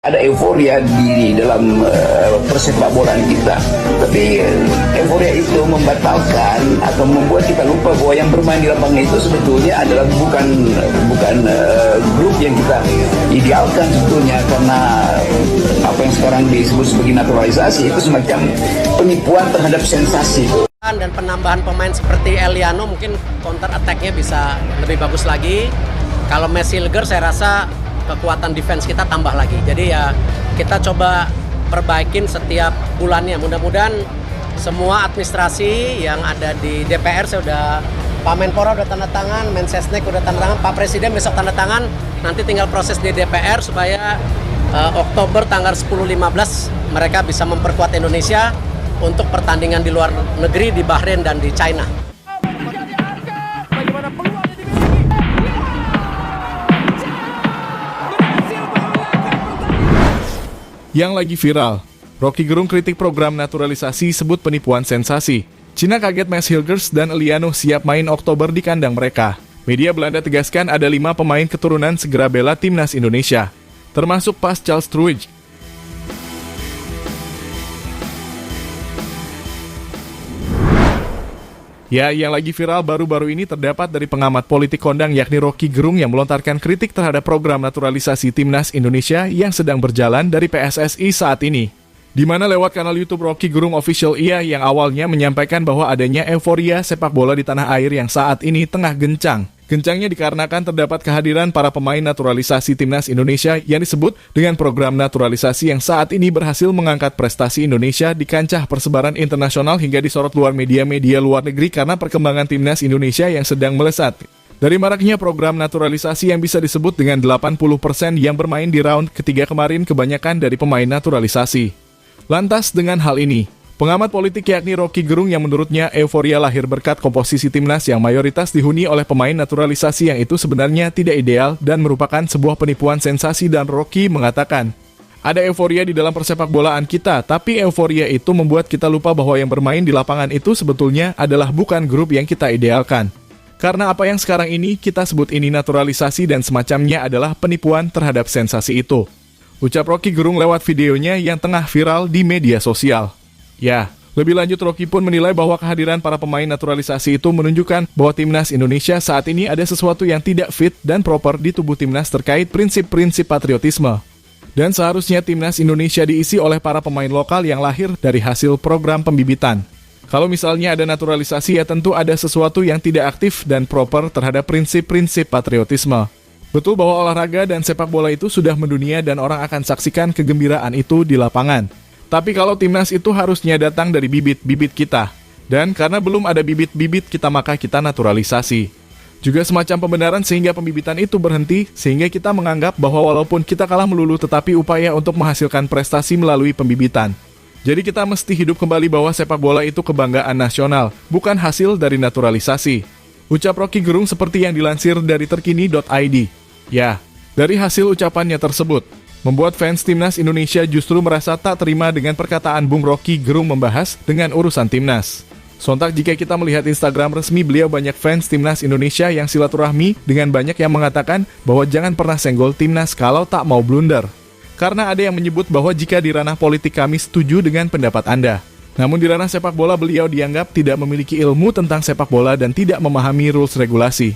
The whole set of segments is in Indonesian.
Ada euforia di dalam persepak bolaan kita, tapi euforia itu membatalkan atau membuat kita lupa bahwa yang bermain di lapangan itu sebetulnya adalah bukan grup yang kita idealkan sebetulnya, karena apa yang sekarang disebut sebagai naturalisasi itu semacam penipuan terhadap sensasi. Dan penambahan pemain seperti Eliano mungkin counter attack-nya bisa lebih bagus lagi. Kalau Messi Hilger saya rasa kekuatan defense kita tambah lagi. Jadi ya kita coba perbaikin setiap bulannya. Mudah-mudahan semua administrasi yang ada di DPR, saya udah Pak Menpora udah tanda tangan, Mensesnek udah tanda tangan, Pak Presiden besok tanda tangan. Nanti tinggal proses di DPR supaya Oktober tanggal 10-15 mereka bisa memperkuat Indonesia untuk pertandingan di luar negeri, di Bahrain dan di China. Yang lagi viral, Rocky Gerung kritik program naturalisasi sebut penipuan sensasi. Cina kaget Mens Hilgers dan Eliano siap main Oktober di kandang mereka. Media Belanda tegaskan ada 5 pemain keturunan segera bela timnas Indonesia, termasuk Pas Charles Truij. Ya, yang lagi viral baru-baru ini terdapat dari pengamat politik kondang yakni Rocky Gerung yang melontarkan kritik terhadap program naturalisasi timnas Indonesia yang sedang berjalan dari PSSI saat ini. Di mana lewat kanal YouTube Rocky Gerung Official yang awalnya menyampaikan bahwa adanya euforia sepak bola di tanah air yang saat ini tengah gencang. Gencangnya dikarenakan terdapat kehadiran para pemain naturalisasi timnas Indonesia yang disebut dengan program naturalisasi yang saat ini berhasil mengangkat prestasi Indonesia di kancah persebaran internasional hingga disorot luar media-media luar negeri karena perkembangan timnas Indonesia yang sedang melesat. Dari maraknya program naturalisasi yang bisa disebut dengan 80% yang bermain di round ketiga kemarin kebanyakan dari pemain naturalisasi. Lantas dengan hal ini, pengamat politik yakni Rocky Gerung yang menurutnya euforia lahir berkat komposisi timnas yang mayoritas dihuni oleh pemain naturalisasi yang itu sebenarnya tidak ideal dan merupakan sebuah penipuan sensasi, dan Rocky mengatakan, ada euforia di dalam persepak bolaan kita, tapi euforia itu membuat kita lupa bahwa yang bermain di lapangan itu sebetulnya adalah bukan grup yang kita idealkan. Karena apa yang sekarang ini kita sebut ini naturalisasi dan semacamnya adalah penipuan terhadap sensasi itu. Ucap Rocky Gerung lewat videonya yang tengah viral di media sosial. Ya, lebih lanjut Rocky pun menilai bahwa kehadiran para pemain naturalisasi itu menunjukkan bahwa timnas Indonesia saat ini ada sesuatu yang tidak fit dan proper di tubuh timnas terkait prinsip-prinsip patriotisme. Dan seharusnya timnas Indonesia diisi oleh para pemain lokal yang lahir dari hasil program pembibitan. Kalau misalnya ada naturalisasi ya tentu ada sesuatu yang tidak aktif dan proper terhadap prinsip-prinsip patriotisme. Betul bahwa olahraga dan sepak bola itu sudah mendunia dan orang akan saksikan kegembiraan itu di lapangan. Tapi kalau timnas itu harusnya datang dari bibit-bibit kita. Dan karena belum ada bibit-bibit kita maka kita naturalisasi. Juga semacam pembenaran sehingga pembibitan itu berhenti, sehingga kita menganggap bahwa walaupun kita kalah melulu tetapi upaya untuk menghasilkan prestasi melalui pembibitan. Jadi kita mesti hidup kembali bahwa sepak bola itu kebanggaan nasional, bukan hasil dari naturalisasi. Ucap Rocky Gerung seperti yang dilansir dari terkini.id. Ya, dari hasil ucapannya tersebut, membuat fans timnas Indonesia justru merasa tak terima dengan perkataan Bung Rocky Gerung membahas dengan urusan timnas. Sontak jika kita melihat Instagram resmi beliau, banyak fans timnas Indonesia yang silaturahmi dengan banyak yang mengatakan bahwa jangan pernah senggol timnas kalau tak mau blunder. Karena ada yang menyebut bahwa jika di ranah politik kami setuju dengan pendapat Anda. Namun di ranah sepak bola beliau dianggap tidak memiliki ilmu tentang sepak bola dan tidak memahami rules regulasi.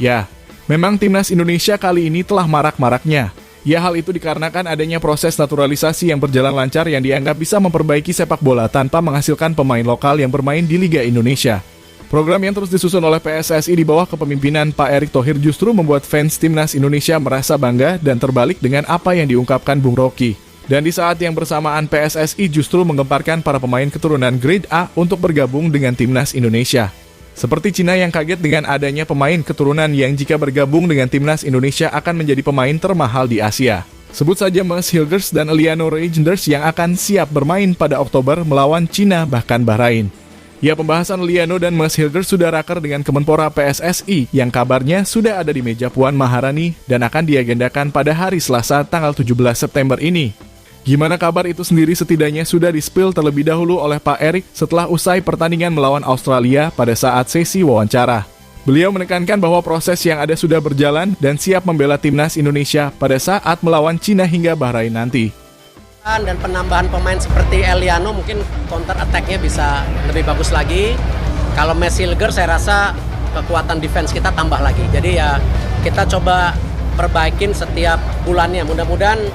Ya, memang timnas Indonesia kali ini telah marak-maraknya. Ya, hal itu dikarenakan adanya proses naturalisasi yang berjalan lancar yang dianggap bisa memperbaiki sepak bola tanpa menghasilkan pemain lokal yang bermain di Liga Indonesia. Program yang terus disusun oleh PSSI di bawah kepemimpinan Pak Erick Thohir justru membuat fans timnas Indonesia merasa bangga dan terbalik dengan apa yang diungkapkan Bung Rocky. Dan di saat yang bersamaan PSSI justru menggemparkan para pemain keturunan grade A untuk bergabung dengan timnas Indonesia. Seperti Cina yang kaget dengan adanya pemain keturunan yang jika bergabung dengan timnas Indonesia akan menjadi pemain termahal di Asia. Sebut saja Maes Hilgers dan Eliano Reijnders yang akan siap bermain pada Oktober melawan Cina bahkan Bahrain. Ya, pembahasan Eliano dan Maes Hilgers sudah raker dengan Kemenpora PSSI yang kabarnya sudah ada di meja Puan Maharani dan akan diagendakan pada hari Selasa tanggal 17 September ini. Gimana kabar itu sendiri setidaknya sudah di-spill terlebih dahulu oleh Pak Erik setelah usai pertandingan melawan Australia pada saat sesi wawancara. Beliau menekankan bahwa proses yang ada sudah berjalan dan siap membela timnas Indonesia pada saat melawan Cina hingga Bahrain nanti. Dan penambahan pemain seperti Eliano mungkin counter attack-nya bisa lebih bagus lagi. Kalau Maes Hilgers saya rasa kekuatan defense kita tambah lagi. Jadi ya kita coba perbaikin setiap bulannya. Mudah-mudahan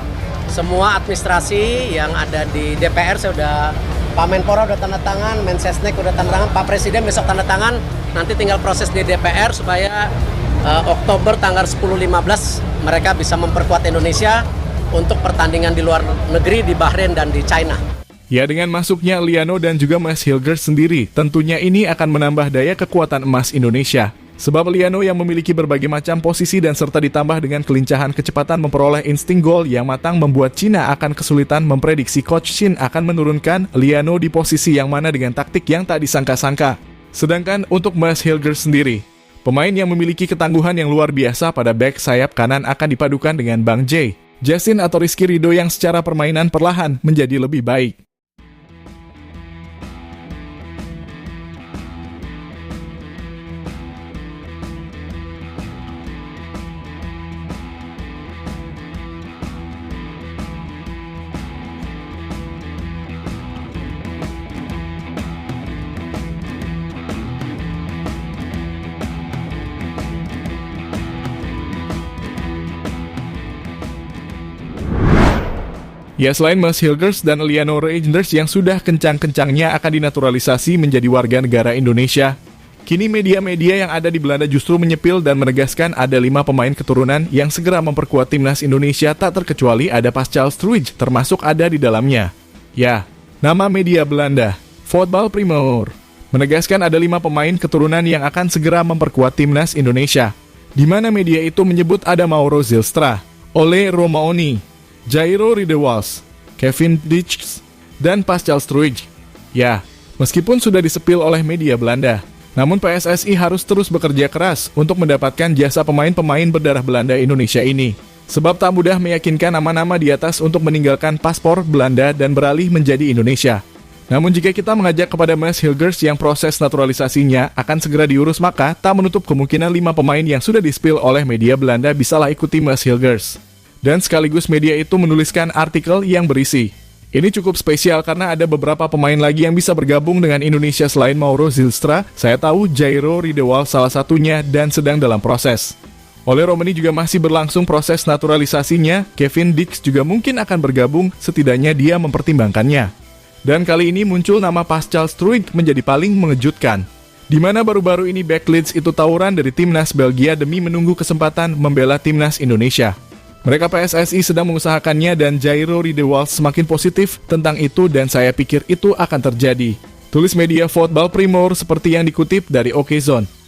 semua administrasi yang ada di DPR, saya udah Pak Menpora udah tanda tangan, Mensesnek udah tanda tangan, Pak Presiden besok tanda tangan, nanti tinggal proses di DPR supaya Oktober tanggal 10-15 mereka bisa memperkuat Indonesia untuk pertandingan di luar negeri di Bahrain dan di China. Ya, dengan masuknya Eliano dan juga Maes Hilgers sendiri, tentunya ini akan menambah daya kekuatan emas Indonesia. Sebab Eliano yang memiliki berbagai macam posisi dan serta ditambah dengan kelincahan kecepatan memperoleh insting gol yang matang membuat Cina akan kesulitan memprediksi Coach Shin akan menurunkan Eliano di posisi yang mana dengan taktik yang tak disangka-sangka. Sedangkan untuk Maes Hilgers sendiri, pemain yang memiliki ketangguhan yang luar biasa pada back sayap kanan akan dipadukan dengan Bang J, Justin atau Rizky Ridho yang secara permainan perlahan menjadi lebih baik. Ya, selain Maes Hilgers dan Eliano Reijnders yang sudah kencang-kencangnya akan dinaturalisasi menjadi warga negara Indonesia, kini media-media yang ada di Belanda justru menyepil dan menegaskan ada 5 pemain keturunan yang segera memperkuat timnas Indonesia, tak terkecuali ada Pascal Struijk termasuk ada di dalamnya. Ya, nama media Belanda, Voetbal Primeur, menegaskan ada 5 pemain keturunan yang akan segera memperkuat timnas Indonesia, di mana media itu menyebut ada Mauro Zylstra, Ole Romaoni, Jairo Riedewald, Kevin Dijks, dan Pascal Struijk. Ya, meskipun sudah disepil oleh media Belanda, namun PSSI harus terus bekerja keras untuk mendapatkan jasa pemain-pemain berdarah Belanda Indonesia ini. Sebab tak mudah meyakinkan nama-nama di atas untuk meninggalkan paspor Belanda dan beralih menjadi Indonesia. Namun jika kita mengajak kepada Maes Hilgers yang proses naturalisasinya akan segera diurus, maka tak menutup kemungkinan 5 pemain yang sudah disepil oleh media Belanda bisalah ikuti Maes Hilgers. Dan sekaligus media itu menuliskan artikel yang berisi, ini cukup spesial karena ada beberapa pemain lagi yang bisa bergabung dengan Indonesia selain Mauro Zylstra. Saya tahu Jairo Riedewald salah satunya dan sedang dalam proses. Ole Romani juga masih berlangsung proses naturalisasinya. Kevin Dijks juga mungkin akan bergabung, setidaknya dia mempertimbangkannya. Dan kali ini muncul nama Pascal Struijk menjadi paling mengejutkan, di mana baru-baru ini back Leeds itu tawuran dari timnas Belgia demi menunggu kesempatan membela timnas Indonesia. Mereka PSSI sedang mengusahakannya dan Jairo Riedewald semakin positif tentang itu dan saya pikir itu akan terjadi. Tulis media Voetbal Primeur seperti yang dikutip dari OKZone.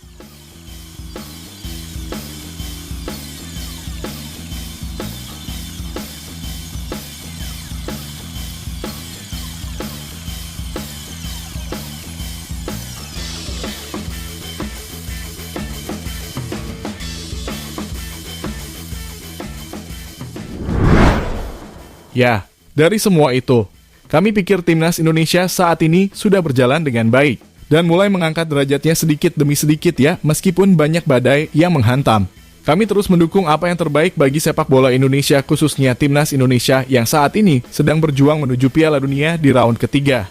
Ya, dari semua itu, kami pikir timnas Indonesia saat ini sudah berjalan dengan baik dan mulai mengangkat derajatnya sedikit demi sedikit ya, meskipun banyak badai yang menghantam. Kami terus mendukung apa yang terbaik bagi sepak bola Indonesia, khususnya timnas Indonesia yang saat ini sedang berjuang menuju Piala Dunia di round ketiga.